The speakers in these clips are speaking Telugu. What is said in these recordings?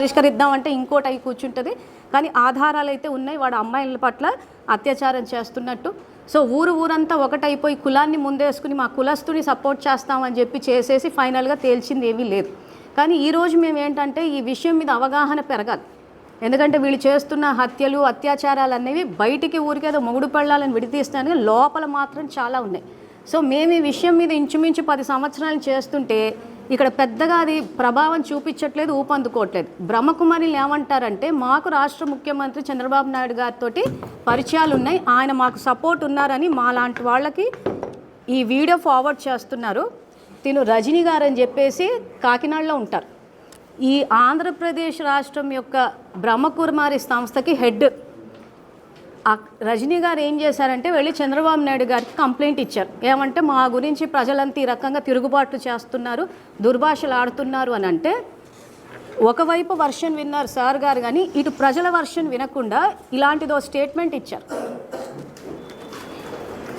పరిష్కరిద్దామంటే ఇంకోటి అయి కూర్చుంటుంది. కానీ ఆధారాలు అయితే ఉన్నాయి వాడు అమ్మాయిల పట్ల అత్యాచారం చేస్తున్నట్టు. సో ఊరంతా ఒకటైపోయి కులాన్ని ముందేసుకుని మా కులస్తుని సపోర్ట్ చేస్తామని చెప్పి చేసేసి ఫైనల్గా తేల్చింది ఏమీ లేదు. కానీ ఈరోజు మేము ఏంటంటే ఈ విషయం మీద అవగాహన పెరగాలి. ఎందుకంటే వీళ్ళు చేస్తున్న హత్యలు అత్యాచారాలు అనేవి బయటికి ఊరికేదో మొగుడు పెళ్ళాలని విడితీస్తున్నాను, లోపల మాత్రం చాలా ఉన్నాయి. సో మేము ఈ విషయం మీద ఇంచుమించు 10 సంవత్సరాలు చేస్తుంటే ఇక్కడ పెద్దగా అది ప్రభావం చూపించట్లేదు, ఊపందుకోవట్లేదు. బ్రహ్మకుమారిలు ఏమంటారంటే మాకు రాష్ట్ర ముఖ్యమంత్రి చంద్రబాబు నాయుడు గారితో పరిచయాలు ఉన్నాయి, ఆయన మాకు సపోర్ట్ ఉన్నారని మా లాంటి వాళ్ళకి ఈ వీడియో ఫార్వర్డ్ చేస్తున్నారు. తిను రజనీ గారు అని చెప్పేసి కాకినాడలో ఉంటారు. ఈ ఆంధ్రప్రదేశ్ రాష్ట్రం యొక్క బ్రహ్మకుమారి సంస్థకి హెడ్ రజనీ గారు ఏం చేశారంటే వెళ్ళి చంద్రబాబు నాయుడు గారికి కంప్లైంట్ ఇచ్చారు. ఏమంటే మా గురించి ప్రజలంతా ఈ రకంగా తిరుగుబాట్లు చేస్తున్నారు, దుర్భాషలు ఆడుతున్నారు అని. అంటే ఒకవైపు వర్షన్ విన్నారు సార్ గారు, కానీ ఇటు ప్రజల వర్షన్ వినకుండా ఇలాంటిదో స్టేట్మెంట్ ఇచ్చారు.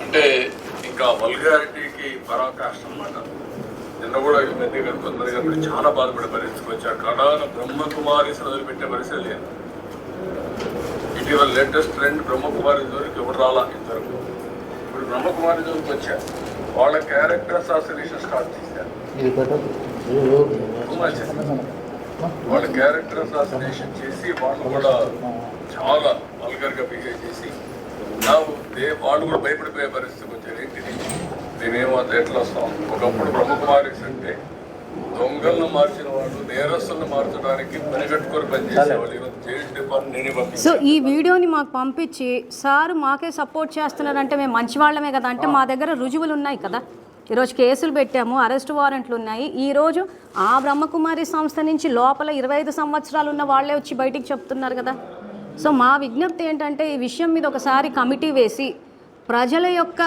అంటే ఇంకా వల్గారిటీకి పరాకాష్ట అన్నమాట. నిన్న కూడా కొందరు చాలా బాధపడే పరిస్థితికి వచ్చారు. కడాన బ్రహ్మకుమారి వదిలిపెట్టే పరిస్థితి లేదు. ఇటీవల లేటెస్ట్ ట్రెండ్ బ్రహ్మకుమారి జోలికి ఎవరు రాలా ఇంతవరకు. ఇప్పుడు బ్రహ్మకుమారి జోలికి వచ్చారు, వాళ్ళ క్యారెక్టర్ అసాసినేషన్ స్టార్ట్ చేశారు. వాళ్ళ క్యారెక్టర్ అసాసినేషన్ చేసి వాళ్ళు కూడా చాలా వల్గర్గా బిహేవ్ చేసి వాళ్ళు కూడా భయపడిపోయే పరిస్థితికి వచ్చారు. ఏంటిది మేమేమో ఎట్లా వస్తాం. ఒకప్పుడు బ్రహ్మకుమారిస్ అంటే దొంగలను మార్చిన వాళ్ళు నేరస్తులను మార్చడానికి పనిగట్టుకొని పనిచేసేవాళ్ళు. సో ఈ వీడియోని మాకు పంపించి సార్ మాకే సపోర్ట్ చేస్తున్నారంటే మేము మంచి వాళ్ళమే కదా అంటే మా దగ్గర రుజువులు ఉన్నాయి కదా. ఈరోజు కేసులు పెట్టాము, అరెస్ట్ వారెంట్లు ఉన్నాయి. ఈరోజు ఆ బ్రహ్మకుమారి సంస్థ నుంచి లోపల 25 సంవత్సరాలు ఉన్న వాళ్ళే వచ్చి బయటికి చెప్తున్నారు కదా. సో మా విజ్ఞప్తి ఏంటంటే ఈ విషయం మీద ఒకసారి కమిటీ వేసి ప్రజల యొక్క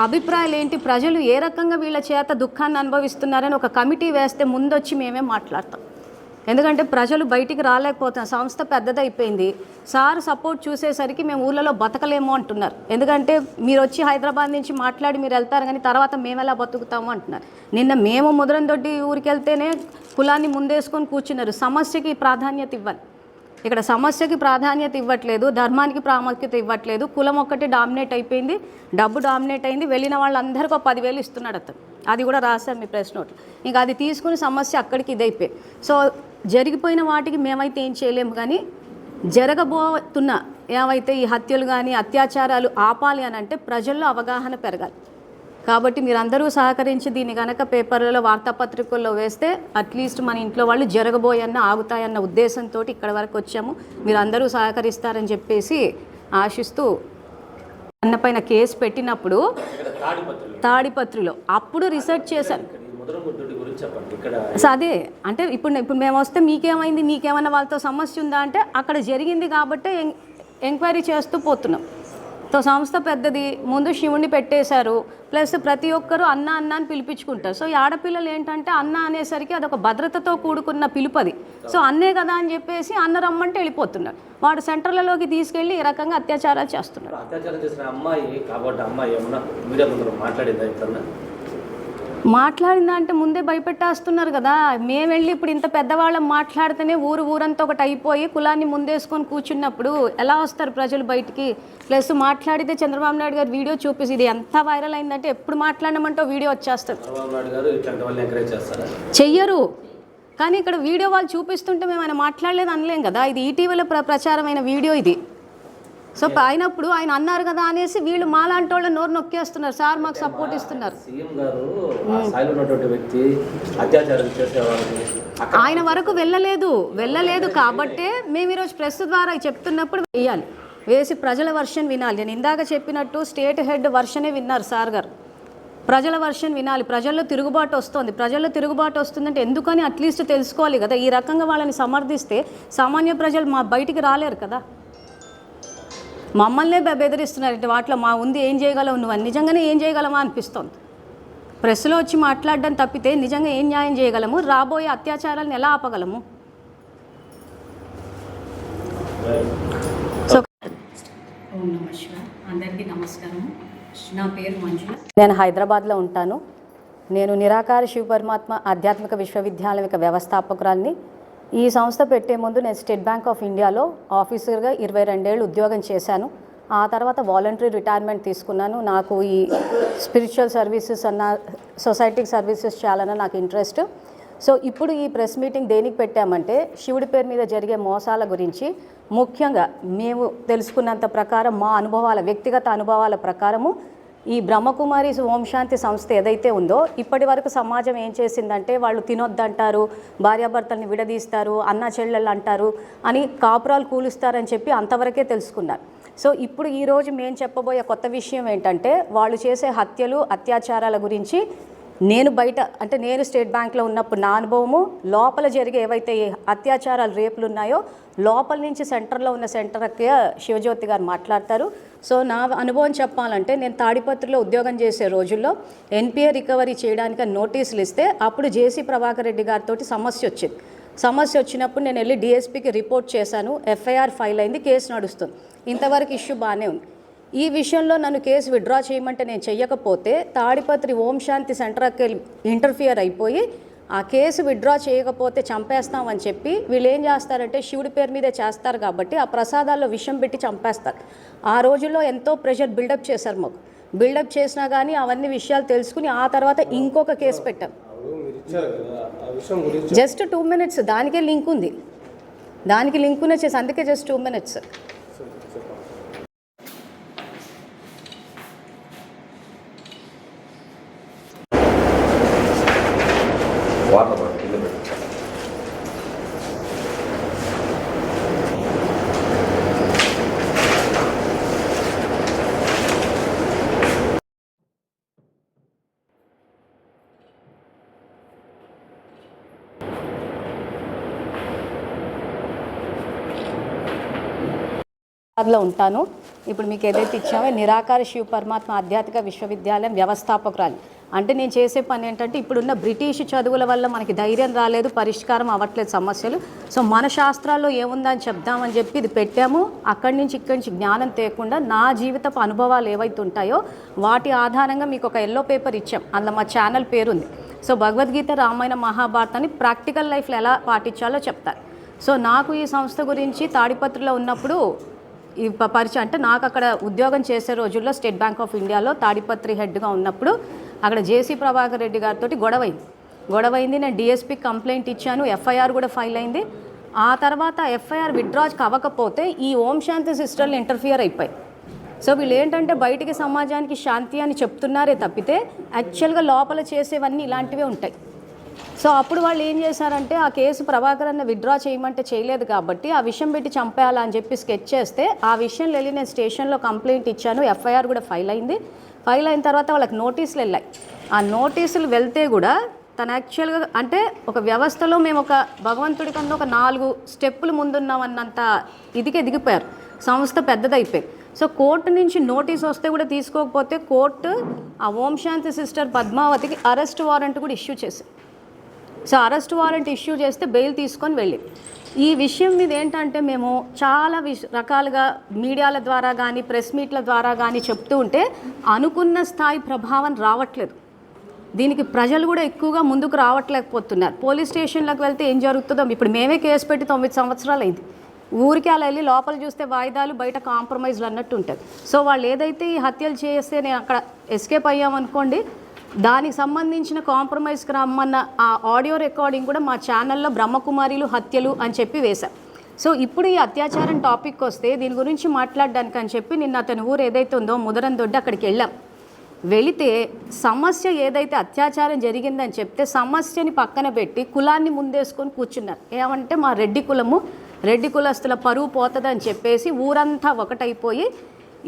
అభిప్రాయాలు ఏంటి, ప్రజలు ఏ రకంగా వీళ్ళ చేత దుఃఖాన్ని అనుభవిస్తున్నారని ఒక కమిటీ వేస్తే ముందొచ్చి మేమే మాట్లాడతాం. ఎందుకంటే ప్రజలు బయటికి రాలేకపోతున్నారు, సంస్థ పెద్దదైపోయింది. సార్ సపోర్ట్ చూసేసరికి మేము ఊళ్ళలో బతకలేము అంటున్నారు. ఎందుకంటే మీరు వచ్చి హైదరాబాద్ నుంచి మాట్లాడి మీరు వెళ్తారు కానీ తర్వాత మేము ఎలా బతుకుతాము అంటున్నారు. నిన్న మేము ముదరందొడ్డి ఊరికి వెళ్తేనే కులాన్ని ముందేసుకొని కూర్చున్నారు. సమస్యకి ప్రాధాన్యత ఇవ్వాలి. ఇక్కడ సమస్యకి ప్రాధాన్యత ఇవ్వట్లేదు, ధర్మానికి ప్రాముఖ్యత ఇవ్వట్లేదు. కులం ఒక్కటి డామినేట్ అయిపోయింది, డబ్బు డామినేట్ అయింది. వెళ్ళిన వాళ్ళందరికీ 10,000 ఇస్తున్నాడు అతను. అది కూడా రాశారు మీ ప్రెస్ నోట్. ఇంకా అది తీసుకుని సమస్య అక్కడికి ఇదైపోయి. సో జరిగిపోయిన వాటికి మేమైతే ఏం చేయలేము, కానీ జరగబోతున్న ఏవైతే ఈ హత్యలు కానీ అత్యాచారాలు ఆపాలి అని అంటే ప్రజల్లో అవగాహన పెరగాలి. కాబట్టి మీరందరూ సహకరించి దీన్ని కనుక పేపర్లలో వార్తాపత్రికల్లో వేస్తే అట్లీస్ట్ మన ఇంట్లో వాళ్ళు జరగబోయన్న ఆగుతాయన్న ఉద్దేశంతో ఇక్కడ వరకు వచ్చాము. మీరందరూ సహకరిస్తారని చెప్పేసి ఆశిస్తూ అన్నపైన కేసు పెట్టినప్పుడు తాడిపత్రిలో అప్పుడు రీసెర్చ్ చేశాను. సో అదే అంటే ఇప్పుడు మేము వస్తే మీకేమైంది, మీకేమన్నా వాళ్ళతో సమస్య ఉందా అంటే అక్కడ జరిగింది కాబట్టి ఎంక్వైరీ చేస్తూ పోతున్నాం. సో సంస్థ పెద్దది, ముందు శివుణ్ణి పెట్టేశారు, ప్లస్ ప్రతి ఒక్కరూ అన్న అని పిలిపించుకుంటారు. సో ఈ ఆడపిల్లలు ఏంటంటే అన్న అనేసరికి అదొక భద్రతతో కూడుకున్న పిలుపది. సో అన్నే కదా అని చెప్పేసి అన్న రమ్మంటే వెళ్ళిపోతున్నాడు. వాడు సెంటర్లలోకి తీసుకెళ్ళి ఈ రకంగా అత్యాచారాలు చేస్తున్నాడు. అత్యాచారం చేసిన అమ్మాయి కాబట్టి అమ్మాయి ఏమన్నా మీడియా ముందు మాట్లాడిందా? ఇప్పుడు మాట్లాడిందా అంటే ముందే భయపెట్టేస్తున్నారు కదా. మేము వెళ్ళి ఇప్పుడు ఇంత పెద్దవాళ్ళం మాట్లాడితేనే ఊరంతా ఒకటి అయిపోయి కులాన్ని ముందేసుకొని కూర్చున్నప్పుడు ఎలా వస్తారు ప్రజలు బయటికి? ప్లస్ మాట్లాడితే చంద్రబాబు నాయుడు గారు వీడియో చూపిసి ఇది ఎంత వైరల్ అయిందంటే ఎప్పుడు మాట్లాడమంటే వీడియో వచ్చేస్తారు. చెయ్యరు, కానీ ఇక్కడ వీడియో వాళ్ళు చూపిస్తుంటే మేము ఆయన మాట్లాడలేదు అనలేం కదా. ఇది ఇటీవల ప్రచారమైన వీడియో ఇది. సో అయినప్పుడు ఆయన అన్నారు కదా అనేసి వీళ్ళు మాలాంటి వాళ్ళ నోరు నొక్కేస్తున్నారు. సార్ మాకు సపోర్ట్ ఇస్తున్నారు. ఆయన వరకు వెళ్ళలేదు కాబట్టే మేము ఈరోజు ప్రెస్ ద్వారా చెప్తున్నప్పుడు వేయాలి, వేసి ప్రజల వర్షన్ వినాలి. నేను ఇందాక చెప్పినట్టు స్టేట్ హెడ్ వర్షనే విన్నారు సార్ గారు. ప్రజల వర్షన్ వినాలి. ప్రజల్లో తిరుగుబాటు వస్తుంది. ప్రజల్లో తిరుగుబాటు వస్తుందంటే ఎందుకని అట్లీస్ట్ తెలుసుకోవాలి కదా. ఈ రకంగా వాళ్ళని సమర్థిస్తే సామాన్య ప్రజలు మా బయటికి రాలేరు కదా. మమ్మల్నే బెదిరిస్తున్నారంటే వాటిలో మా ఉంది ఏం చేయగలవు, నువ్వు నిజంగానే ఏం చేయగలమా అనిపిస్తుంది. ప్రెస్లో వచ్చి మాట్లాడడం తప్పితే నిజంగా ఏం న్యాయం చేయగలము, రాబోయే అత్యాచారాలను ఎలా ఆపగలము? సో అందరికీ నమస్కారం. నా పేరు మంజుల. నేను హైదరాబాద్లో ఉంటాను. నేను నిరాకార శివ పరమాత్మ ఆధ్యాత్మిక విశ్వవిద్యాలయం యొక్క వ్యవస్థాపకురాలిని. ఈ సంస్థ పెట్టే ముందు నేను స్టేట్ బ్యాంక్ ఆఫ్ ఇండియాలో ఆఫీసర్గా 22 ఏళ్ళు ఉద్యోగం చేశాను. ఆ తర్వాత వాలంటరీ రిటైర్మెంట్ తీసుకున్నాను. నాకు ఈ స్పిరిచువల్ సర్వీసెస్ అన్న సొసైటీకి సర్వీసెస్ చేయాలన్న నాకు ఇంట్రెస్ట్. సో ఇప్పుడు ఈ ప్రెస్ మీటింగ్ దేనికి పెట్టామంటే శివుడి పేరు మీద జరిగే మోసాల గురించి, ముఖ్యంగా మేము తెలుసుకున్నంత ప్రకారం మా అనుభవాల వ్యక్తిగత అనుభవాల ప్రకారము ఈ బ్రహ్మకుమారి ఓం శాంతి సంస్థ ఏదైతే ఉందో ఇప్పటి వరకు సమాజం ఏం చేసిందంటే వాళ్ళు తినొద్దంటారు, భార్యాభర్తల్ని విడదీస్తారు, అన్న చెల్లెళ్ళు అంటారు అని కాపురాలు కూలుస్తారని చెప్పి అంతవరకే తెలుసుకున్నారు. సో ఇప్పుడు ఈరోజు మేము చెప్పబోయే కొత్త విషయం ఏంటంటే వాళ్ళు చేసే హత్యలు అత్యాచారాల గురించి నేను స్టేట్ బ్యాంక్లో ఉన్నప్పుడు నా అనుభవము, లోపల జరిగే ఏవైతే అత్యాచారాలు రేపులు ఉన్నాయో లోపల నుంచి సెంటర్లో ఉన్న సెంటర్కి శివజ్యోతి గారు మాట్లాడతారు. సో నా అనుభవం చెప్పాలంటే నేను తాడిపత్రిలో ఉద్యోగం చేసే రోజుల్లో ఎన్పిఏ రికవరీ చేయడానికి నోటీసులు ఇస్తే అప్పుడు జేసీ ప్రభాకర్ రెడ్డి గారితో సమస్య వచ్చినప్పుడు నేను వెళ్ళి డిఎస్పీకి రిపోర్ట్ చేశాను. ఎఫ్ఐఆర్ ఫైల్ అయింది, కేసు నడుస్తుంది. ఇంతవరకు ఇష్యూ బాగానే ఉంది. ఈ విషయంలో నన్ను కేసు విత్డ్రా చేయమంటే నేను చెయ్యకపోతే తాడిపత్రి ఓం శాంతి సెంటర్కి ఇంటర్ఫియర్ అయిపోయి ఆ కేసు విత్డ్రా చేయకపోతే చంపేస్తామని చెప్పి వీళ్ళు ఏం చేస్తారంటే శివుడి పేరు మీదే చేస్తారు కాబట్టి ఆ ప్రసాదాల్లో విషం పెట్టి చంపేస్తారు. ఆ రోజుల్లో ఎంతో ప్రెషర్ బిల్డప్ చేశారు మాకు. బిల్డప్ చేసినా కానీ అవన్నీ విషయాలు తెలుసుకుని ఆ తర్వాత ఇంకొక కేసు పెట్టాం. జస్ట్ 2 minutes దానికే లింక్ ఉంది, దానికి లింక్ వచ్చేసి అందుకే జస్ట్ 2 minutes. లో ఉంటాను. ఇప్పుడు మీకు ఏదైతే ఇచ్చామో నిరాకార శివ పరమాత్మ ఆధ్యాత్మిక విశ్వవిద్యాలయం వ్యవస్థాపకురాలు. అంటే నేను చేసే పని ఏంటంటే ఇప్పుడున్న బ్రిటిష్ చదువుల వల్ల మనకి ధైర్యం రాలేదు, పరిష్కారం అవ్వట్లేదు సమస్యలు. సో మన శాస్త్రాల్లో ఏముందని చెప్దామని చెప్పి ఇది పెట్టాము. ఇక్కడి నుంచి జ్ఞానం తేకుండా నా జీవితపు అనుభవాలు ఏవైతే ఉంటాయో వాటి ఆధారంగా మీకు ఒక ఎల్లో పేపర్ ఇచ్చాం. అందులో మా ఛానల్ పేరుంది. సో భగవద్గీత, రామాయణ, మహాభారతాన్ని ప్రాక్టికల్ లైఫ్లో ఎలా పాటించాలో చెప్తారు. సో నాకు ఈ సంస్థ గురించి తాడిపత్రిలో ఉన్నప్పుడు ఈ పరిచయం అంటే నాకు అక్కడ ఉద్యోగం చేసే రోజుల్లో స్టేట్ బ్యాంక్ ఆఫ్ ఇండియాలో తాడిపత్రి హెడ్గా ఉన్నప్పుడు అక్కడ జేసీ ప్రభాకర్ రెడ్డి గారితో గొడవైంది. నేను డిఎస్పీకి కంప్లైంట్ ఇచ్చాను, ఎఫ్ఐఆర్ కూడా ఫైల్ అయింది. ఆ తర్వాత ఎఫ్ఐఆర్ విత్డ్రా అవ్వకపోతే ఈ ఓం శాంతి సిస్టర్లు ఇంటర్ఫియర్ అయిపోయి. సో వీళ్ళు ఏంటంటే బయటికి సమాజానికి శాంతి అని చెప్తున్నారే తప్పితే యాక్చువల్గా లోపల చేసేవన్నీ ఇలాంటివే ఉంటాయి. సో అప్పుడు వాళ్ళు ఏం చేశారంటే ఆ కేసు ప్రభాకర్ అన్న విత్డ్రా చేయమంటే చేయలేదు కాబట్టి ఆ విషయం పెట్టి చంపేయాలా అని చెప్పి స్కెచ్ చేస్తే ఆ విషయంలో వెళ్ళి నేను స్టేషన్లో కంప్లైంట్ ఇచ్చాను. ఎఫ్ఐఆర్ కూడా ఫైల్ అయింది. ఫైల్ అయిన తర్వాత వాళ్ళకి నోటీసులు వెళ్ళాయి. ఆ నోటీసులు వెళ్తే కూడా తను యాక్చువల్గా అంటే ఒక వ్యవస్థలో మేము ఒక భగవంతుడి కన్నా ఒక 4 స్టెప్పులు ముందున్నామన్నంత ఇదికి ఎదిగిపోయారు. సంస్థ పెద్దదైపోయింది. సో కోర్టు నుంచి నోటీస్ వస్తే కూడా తీసుకోకపోతే కోర్టు ఆ ఓం శాంతి సిస్టర్ పద్మావతికి అరెస్ట్ వారెంట్ కూడా ఇష్యూ చేసింది. సో అరెస్ట్ వారెంట్ ఇష్యూ చేస్తే బెయిల్ తీసుకొని వెళ్ళి ఈ విషయం మీద ఏంటంటే మేము చాలా రకాలుగా మీడియాల ద్వారా కానీ ప్రెస్ మీట్ల ద్వారా కానీ చెప్తూ ఉంటే అనుకున్న స్థాయి ప్రభావం రావట్లేదు. దీనికి ప్రజలు కూడా ఎక్కువగా ముందుకు రావట్లేకపోతున్నారు. పోలీస్ స్టేషన్లకు వెళ్తే ఏం జరుగుతుందో ఇప్పుడు మేమే కేసు పెట్టి 9 సంవత్సరాలు అయింది. ఊరికి అలా వెళ్ళి లోపల చూస్తే వాయిదాలు, బయట కాంప్రమైజ్లు అన్నట్టు ఉంటుంది. సో వాళ్ళు ఏదైతే ఈ హత్యలు చేస్తే నేను అక్కడ ఎస్కేప్ అయ్యామనుకోండి, దానికి సంబంధించిన కాంప్రమైజ్కి రమ్మన్న ఆ ఆడియో రికార్డింగ్ కూడా మా ఛానల్లో బ్రహ్మకుమారిలు హత్యలు అని చెప్పి వేశాం. సో ఇప్పుడు ఈ అత్యాచారం టాపిక్ వస్తే దీని గురించి మాట్లాడడానికి అని చెప్పి నిన్న అతని ఊరు ఏదైతే ఉందో ముదరందొడ్డి అక్కడికి వెళితే సమస్య ఏదైతే అత్యాచారం జరిగిందని చెప్తే సమస్యని పక్కన పెట్టి కులాన్ని ముందేసుకొని కూర్చున్నారు. ఏమంటే మా రెడ్డి కులస్తుల పరువు పోతుందని చెప్పేసి ఊరంతా ఒకటైపోయి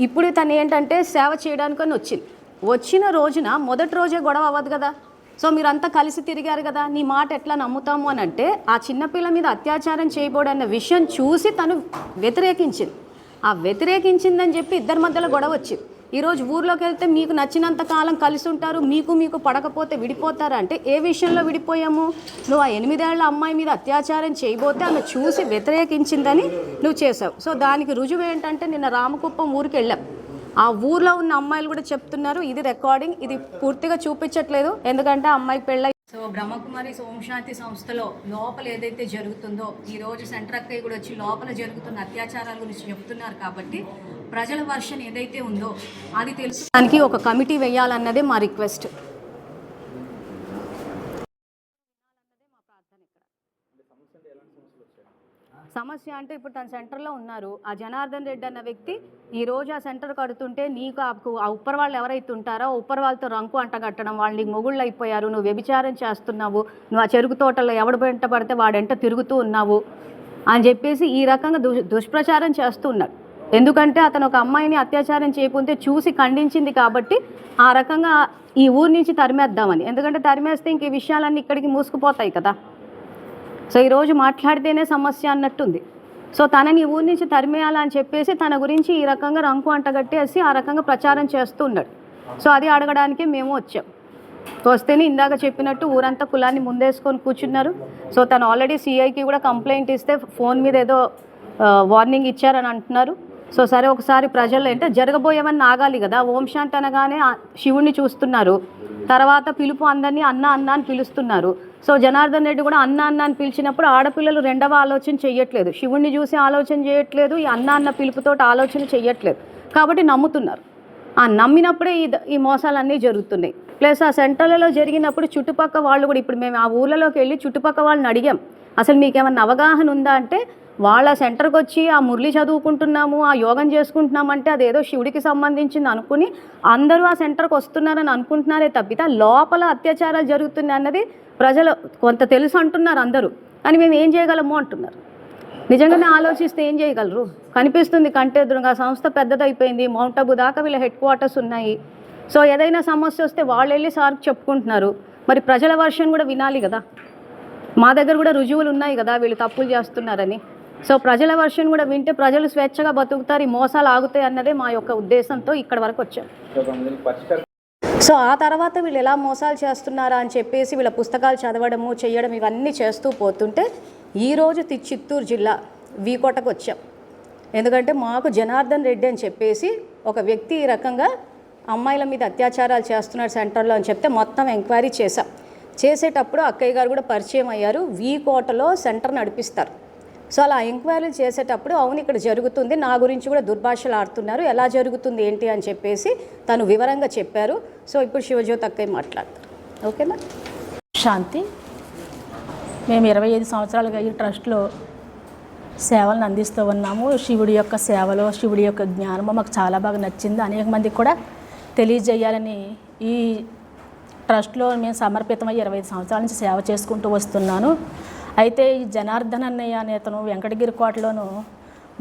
ఇప్పుడు తను ఏంటంటే సేవ చేయడానికని వచ్చిన రోజున మొదటి రోజే గొడవ అవ్వదు కదా. సో మీరంతా కలిసి తిరిగారు కదా, నీ మాట ఎట్లా నమ్ముతాము అని అంటే ఆ చిన్నపిల్ల మీద అత్యాచారం చేయబోడన్న విషయం చూసి తను వ్యతిరేకించిందని చెప్పి ఇద్దరి మధ్యలో గొడవ వచ్చింది. ఈరోజు ఊర్లోకి వెళ్తే మీకు నచ్చినంత కాలం కలిసి ఉంటారు, మీకు పడకపోతే విడిపోతారా అంటే ఏ విషయంలో విడిపోయాము? నువ్వు ఆ 8 ఏళ్ల అమ్మాయి మీద అత్యాచారం చేయబోతే ఆమె చూసి వ్యతిరేకించిందని నువ్వు చేసావు. సో దానికి రుజువు ఏంటంటే నిన్న రామకుప్పం ఊరికి వెళ్ళాం. ఆ ఊర్లో ఉన్న అమ్మాయిలు కూడా చెప్తున్నారు, ఇది రికార్డింగ్, ఇది పూర్తిగా చూపించట్లేదు ఎందుకంటే అమ్మాయి పెళ్ళై సో బ్రహ్మకుమారి ఓంశాంతి సంస్థలో లోపల ఏదైతే జరుగుతుందో ఈరోజు సెంటర్ అక్కయ్య కూడా వచ్చి లోపల జరుగుతున్న అత్యాచారాల గురించి చెప్తున్నారు కాబట్టి ప్రజల వర్షన్ ఏదైతే ఉందో అది తెలుసుకోవడానికి ఒక కమిటీ వేయాలన్నదే మా రిక్వెస్ట్. సమస్య అంటే ఇప్పుడు తన సెంటర్లో ఉన్నారు. ఆ జనార్దన్ రెడ్డి అన్న వ్యక్తి ఈరోజు ఆ సెంటర్ కడుతుంటే నీకు ఆ ఉప్పర్ వాళ్ళు ఎవరైతే ఉంటారో ఉప్పర్ వాళ్ళతో రంకు అంటగట్టడం, వాళ్ళు నీకు మొగుళ్ళు అయిపోయారు, నువ్వు వ్యభిచారం చేస్తున్నావు, నువ్వు ఆ చెరుకు తోటలో ఎవడు వెంట పడితే వాడెంట తిరుగుతూ ఉన్నావు అని చెప్పేసి ఈ రకంగా దుష్ప్రచారం చేస్తూ ఉన్నాడు. ఎందుకంటే అతను ఒక అమ్మాయిని అత్యాచారం చేయకుంటే చూసి ఖండించింది కాబట్టి ఆ రకంగా ఈ ఊరి నుంచి తరిమేద్దామని. ఎందుకంటే తరిమేస్తే ఇంక ఈ విషయాలన్నీ ఇక్కడికి మూసుకుపోతాయి కదా. సో ఈరోజు మాట్లాడితేనే సమస్య అన్నట్టుంది. సో తనని ఊరి నుంచి తరిమేయాలని చెప్పేసి తన గురించి ఈ రకంగా రంకు అంటగట్టేసి ఆ రకంగా ప్రచారం చేస్తూ ఉన్నాడు. సో అది అడగడానికే మేము వచ్చాం. వస్తేనే ఇందాక చెప్పినట్టు ఊరంతా కులాన్ని ముందేసుకొని కూర్చున్నారు. సో తను ఆల్రెడీ సిఐకి కూడా కంప్లైంట్ ఇస్తే ఫోన్ మీద ఏదో వార్నింగ్ ఇచ్చారని అంటున్నారు. సో సరే ఒకసారి ప్రజల్లో అంటే జరగబోయేవన్నీ ఆగాలి కదా. ఓం శాంతి అనగానే శివుణ్ణి చూస్తున్నారు, తర్వాత పిలుపు అందరినీ అన్న అన్న అని పిలుస్తున్నారు. సో జనార్దన్ రెడ్డి కూడా అన్న అన్న అని పిలిచినప్పుడు ఆడపిల్లలు రెండవ ఆలోచన చెయ్యట్లేదు, శివుణ్ణి చూసి ఆలోచన చేయట్లేదు, ఈ అన్న అన్న పిలుపుతో ఆలోచన చెయ్యట్లేదు కాబట్టి నమ్ముతున్నారు. ఆ నమ్మినప్పుడే ఈ మోసాలన్నీ జరుగుతున్నాయి. ప్లస్ ఆ సెంటర్లలో జరిగినప్పుడు చుట్టుపక్క వాళ్ళు కూడా ఇప్పుడు మేము ఆ ఊళ్ళలోకి వెళ్ళి చుట్టుపక్క వాళ్ళని అడిగాం, అసలు మీకేమన్నా అవగాహన ఉందా అంటే వాళ్ళ సెంటర్కి వచ్చి ఆ మురళి చదువుకుంటున్నాము, ఆ యోగం చేసుకుంటున్నామంటే అదేదో శివుడికి సంబంధించింది అనుకుని అందరూ ఆ సెంటర్కి వస్తున్నారని అనుకుంటున్నారే తప్పితే లోపల అత్యాచారాలు జరుగుతున్నాయి అన్నది ప్రజలు కొంత తెలుసు అంటున్నారు అందరూ. కానీ మేము ఏం చేయగలము అంటున్నారు. నిజంగానే ఆలోచిస్తే ఏం చేయగలరు? కనిపిస్తుంది కంటెదురుగా సంస్థ పెద్దదైపోయింది, మౌంట్ అబు దాకా వీళ్ళ హెడ్ క్వార్టర్స్ ఉన్నాయి. సో ఏదైనా సమస్య వస్తే వాళ్ళు వెళ్ళి సార్కి చెప్పుకుంటున్నారు. మరి ప్రజల వర్షన్ కూడా వినాలి కదా. మా దగ్గర కూడా రుజువులు ఉన్నాయి కదా వీళ్ళు తప్పులు చేస్తున్నారని. సో ప్రజల వర్షన్ కూడా వింటే ప్రజలు స్వేచ్ఛగా బతుకుతారు, ఈ మోసాలు ఆగుతాయి అన్నదే మా యొక్క ఉద్దేశంతో ఇక్కడ వరకు వచ్చాం. సో ఆ తర్వాత వీళ్ళు ఎలా మోసాలు చేస్తున్నారా అని చెప్పేసి వీళ్ళ పుస్తకాలు చదవడము చేయడం ఇవన్నీ చేస్తూ పోతుంటే ఈరోజు చిత్తూరు జిల్లా వీకోటకు వచ్చాం. ఎందుకంటే మాకు జనార్దన్ రెడ్డి అని చెప్పేసి ఒక వ్యక్తి ఈ రకంగా అమ్మాయిల మీద అత్యాచారాలు చేస్తున్నాడు సెంటర్లో అని చెప్తే మొత్తం ఎంక్వైరీ చేశాం. చేసేటప్పుడు అక్కయ్య గారు కూడా పరిచయం అయ్యారు, వీకోటలో సెంటర్ నడిపిస్తారు. సో అలా ఎంక్వైరీలు చేసేటప్పుడు అవును ఇక్కడ జరుగుతుంది, నా గురించి కూడా దుర్భాషలు ఆడుతున్నారు, ఎలా జరుగుతుంది ఏంటి అని చెప్పేసి తను వివరంగా చెప్పారు. సో ఇప్పుడు శివజ్యోతి అక్కయ్య మాట్లాడతారు. ఓకేనా? శాంతి, మేము 25 సంవత్సరాలుగా ఈ ట్రస్ట్లో సేవలను అందిస్తూ ఉన్నాము. శివుడి యొక్క సేవలో శివుడి యొక్క జ్ఞానము మాకు చాలా బాగా నచ్చింది. అనేక మందికి కూడా తెలియజేయాలని ఈ ట్రస్ట్లో మేము సమర్పితమై 25 సంవత్సరాల నుంచి సేవ చేసుకుంటూ వస్తున్నాను. అయితే ఈ జనార్దన్ అన్నయ్య అనే అతను వెంకటగిరి కోటలోను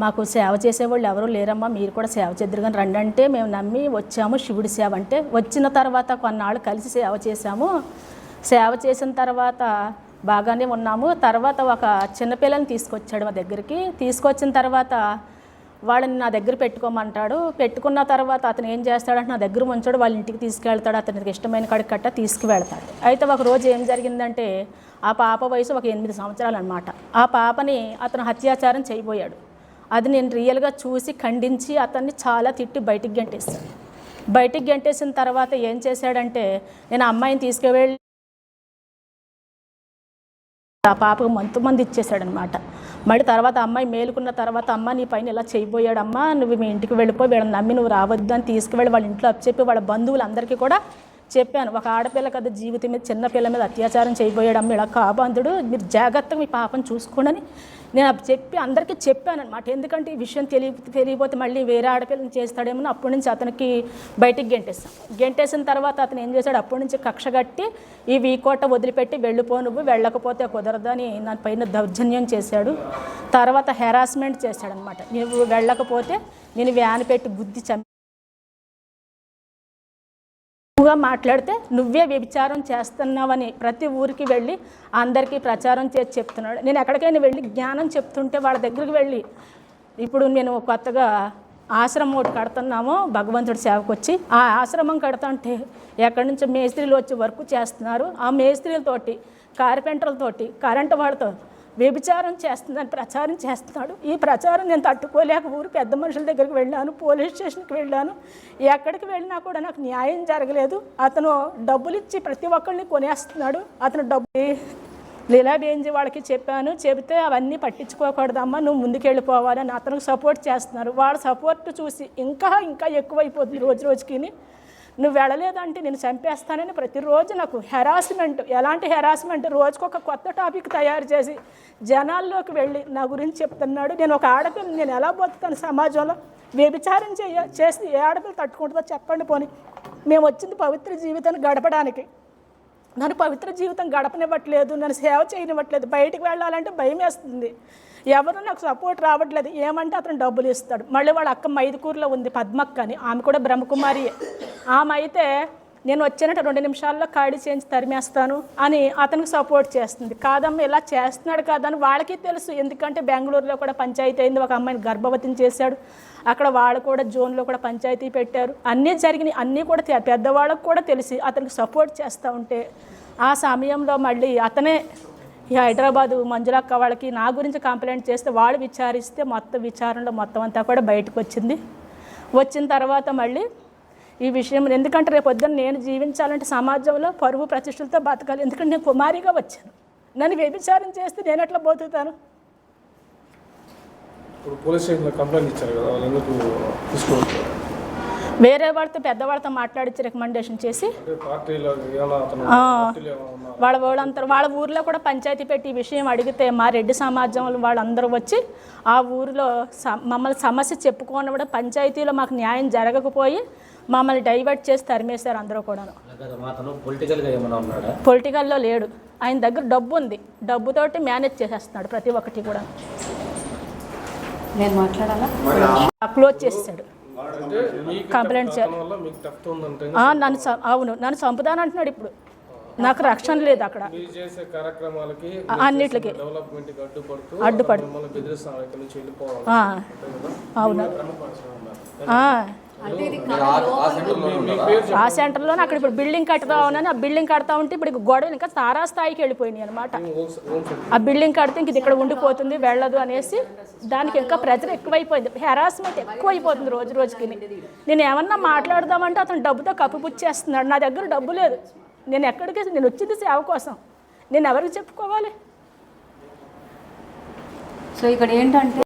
మాకు సేవ చేసేవాళ్ళు ఎవరూ లేరమ్మా, మీరు కూడా సేవ చేద్దరు కానీ రండి అంటే మేము నమ్మి వచ్చాము. శివుడి సేవ అంటే వచ్చిన తర్వాత కొన్నాళ్ళు కలిసి సేవ చేశాము. సేవ చేసిన తర్వాత బాగానే ఉన్నాము. తర్వాత ఒక చిన్నపిల్లని తీసుకొచ్చాడు మా దగ్గరికి. తీసుకొచ్చిన తర్వాత వాళ్ళని నా దగ్గర పెట్టుకోమంటాడు. పెట్టుకున్న తర్వాత అతను ఏం చేస్తాడంటే నా దగ్గర ఉంచాడు, వాళ్ళ ఇంటికి తీసుకెళ్తాడు, అతనికి ఇష్టమైన కాడికి కట్ట తీసుకువెళ్తాడు. అయితే ఒక రోజు ఏం జరిగిందంటే ఆ పాప వయసు ఒక 8 సంవత్సరాలు అనమాట. ఆ పాపని అతను అత్యాచారం చేయబోయాడు. అది నేను రియల్గా చూసి ఖండించి అతన్ని చాలా తిట్టి బయటికి గెంటేస్తాను. బయటికి గెంటేసిన తర్వాత ఏం చేశాడంటే నేను ఆ అమ్మాయిని తీసుకువెళ్ళి ఆ పాపకు మంది ఇచ్చేసాడనమాట. మళ్ళీ తర్వాత అమ్మాయి మేలుకున్న తర్వాత అమ్మ నీ పైన ఇలా చేయబోయాడమ్మా, నువ్వు మీ ఇంటికి వెళ్ళిపోయి వీళ్ళని నమ్మి నువ్వు రావద్దు అని తీసుకువెళ్ళి వాళ్ళ ఇంట్లో చెప్పి వాళ్ళ బంధువులందరికీ కూడా చెప్పాను. ఒక ఆడపిల్ల కదా జీవితం మీద చిన్నపిల్ల మీద అత్యాచారం చేయబోయాడమ్మ, ఇలా కాబంధుడు, మీరు జాగ్రత్తగా మీ పాపను చూసుకోండి నేను చెప్పి అందరికీ చెప్పాను అనమాట. ఎందుకంటే ఈ విషయం తెలియకపోతే మళ్ళీ వేరే ఆడపిల్లని చేస్తాడేమో. అప్పటి నుంచి అతనికి బయటికి గెంటేసిన తర్వాత అతను ఏం చేశాడు, అప్పటి నుంచి కక్ష కట్టి ఈ వీకోట వదిలిపెట్టి వెళ్ళిపో, నువ్వు వెళ్ళకపోతే కుదరదని నా పైన దౌర్జన్యం చేశాడు. తర్వాత హెరాస్మెంట్ చేశాడనమాట. నువ్వు వెళ్ళకపోతే నేను వ్యాన్ పెట్టి గుద్ది మాట్లాడితే నువ్వే వ్యభిచారం చేస్తున్నావని ప్రతి ఊరికి వెళ్ళి అందరికీ ప్రచారం చేసి చెప్తున్నాడు. నేను ఎక్కడికైనా వెళ్ళి జ్ఞానం చెప్తుంటే వాళ్ళ దగ్గరికి వెళ్ళి ఇప్పుడు నేను కొత్తగా ఆశ్రమం ఒకటి కడుతున్నాము భగవంతుడి సేవకు వచ్చి. ఆ ఆశ్రమం కడుతుంటే ఎక్కడి నుంచి మేస్త్రీలు వచ్చి వర్క్ చేస్తున్నారు. ఆ మేస్త్రీలతోటి కార్పెంటర్లతోటి కరెంటు వాళ్ళతో వ్యభిచారం చేస్తుందని ప్రచారం చేస్తున్నాడు. ఈ ప్రచారం నేను తట్టుకోలేక ఊరు పెద్ద మనుషుల దగ్గరికి వెళ్ళాను, పోలీస్ స్టేషన్కి వెళ్ళాను. ఎక్కడికి వెళ్ళినా కూడా నాకు న్యాయం జరగలేదు. అతను డబ్బులు ఇచ్చి ప్రతి ఒక్కరిని కొనేస్తున్నాడు. అతను డబ్బు లీలాబేంజీ వాళ్ళకి చెప్పాను, చెబితే అవన్నీ పట్టించుకోకూడదమ్మా, నువ్వు ముందుకెళ్ళిపోవాలని అతనికి సపోర్ట్ చేస్తున్నారు. వాళ్ళ సపోర్ట్ చూసి ఇంకా ఎక్కువైపోతుంది రోజు రోజుకి. నువ్వు వెళ్ళలేదంటే నేను చంపేస్తానని ప్రతిరోజు నాకు హెరాస్మెంట్, ఎలాంటి హెరాస్మెంట్, రోజుకొక కొత్త టాపిక్ తయారు చేసి జనాల్లోకి వెళ్ళి నా గురించి చెప్తున్నాడు. నేను ఒక ఆడపిల్ల, నేను ఎలా బతుకుతాను సమాజంలో? వ్యభిచారం చేసి ఏ ఆడపిల్ల తట్టుకుంటుందో చెప్పండి. పోనీ మేము వచ్చింది పవిత్ర జీవితాన్ని గడపడానికి, నన్ను పవిత్ర జీవితం గడపనివ్వట్లేదు, నన్ను సేవ చేయనివ్వట్లేదు. బయటికి వెళ్ళాలంటే భయం వేస్తుంది, ఎవరు నాకు సపోర్ట్ రావట్లేదు. ఏమంటే అతను డబ్బులు ఇస్తాడు. మళ్ళీ వాళ్ళ అక్క మైదుకూరులో ఉంది పద్మక్క అని, ఆమె కూడా బ్రహ్మకుమారియే. ఆమె అయితే నేను వచ్చినట్టు 2 నిమిషాల్లో ఖాళీ చేయించి తరిమేస్తాను అని అతనికి సపోర్ట్ చేస్తుంది. కాదమ్మ ఇలా చేస్తున్నాడు కాదని వాళ్ళకి తెలుసు. ఎందుకంటే బెంగళూరులో కూడా పంచాయతీ అయింది, ఒక అమ్మాయిని గర్భవతిని చేశాడు. అక్కడ వాళ్ళు కూడా జోన్లో కూడా పంచాయతీ పెట్టారు. అన్నీ జరిగినాయి, అన్నీ కూడా పెద్దవాళ్ళకు కూడా తెలిసి అతనికి సపోర్ట్ చేస్తూ ఉంటే ఆ సమయంలో మళ్ళీ అతనే ఈ హైదరాబాదు మంజులక్క వాళ్ళకి నా గురించి కంప్లైంట్ చేస్తే వాళ్ళు విచారిస్తే మొత్తం విచారణలో మొత్తం అంతా కూడా బయటకు వచ్చింది. వచ్చిన తర్వాత మళ్ళీ ఈ విషయం, ఎందుకంటే రేపు పొద్దున్న నేను జీవించాలంటే సమాజంలో పరువు ప్రతిష్టలతో బతకాలి. ఎందుకంటే నేను కుమారిగా వచ్చాను, నన్ను వ్యభిచారం చేస్తే నేను ఎట్లా బతుకుతాను? ఇప్పుడు పోలీస్ స్టేషన్లో కంప్లైంట్ ఇచ్చారు కదా, వాళ్ళు ఎందుకు తీసుకోవచ్చు? వేరే వాళ్ళతో పెద్దవాళ్ళతో మాట్లాడించి రికమెండేషన్ చేసి వాళ్ళ ఊర్లో కూడా పంచాయతీ పెట్టి ఈ విషయం అడిగితే మా రెడ్డి సమాజంలో వాళ్ళందరూ వచ్చి ఆ ఊరిలో మమ్మల్ని సమస్య చెప్పుకోని కూడా పంచాయతీలో మాకు న్యాయం జరగకపోయి మమ్మల్ని డైవర్ట్ చేసి తరిమేశారు అందరూ కూడా. పొలిటికల్లో లేడు, ఆయన దగ్గర డబ్బు ఉంది, డబ్బుతోటి మేనేజ్ చేసేస్తున్నాడు ప్రతి ఒక్కటి కూడా. నేను మాట్లాడాలా? క్లోజ్ చేసేసాడు. కంప్లైంట్ అవును, నన్ను చంపుదాను అంటున్నాడు. ఇప్పుడు నాకు రక్షణ లేదు అక్కడ, అన్నిటికీ అడ్డుపడు. అవును, ఆ సెంటర్లోనే అక్కడ ఇప్పుడు బిల్డింగ్ కడతా ఉన్నాను. ఆ బిల్డింగ్ కడతా ఉంటే ఇప్పుడు గొడవలు ఇంకా తారాస్థాయికి వెళ్ళిపోయినాయి అనమాట. ఆ బిల్డింగ్ కడితే ఇంక ఇక్కడ ఉండిపోతుంది, వెళ్ళదు అనేసి దానికి ఇంకా ప్రెజర్ ఎక్కువైపోయింది, హెరాస్మెంట్ ఎక్కువైపోతుంది రోజు రోజుకి. నేను ఏమన్నా మాట్లాడదామంటే అతను డబ్బుతో కప్పిపుచ్చేస్తున్నాడు. నా దగ్గర డబ్బు లేదు, నేను వచ్చింది సేవ కోసం, నేను ఎవరికి చెప్పుకోవాలి? సో ఇక్కడ ఏంటంటే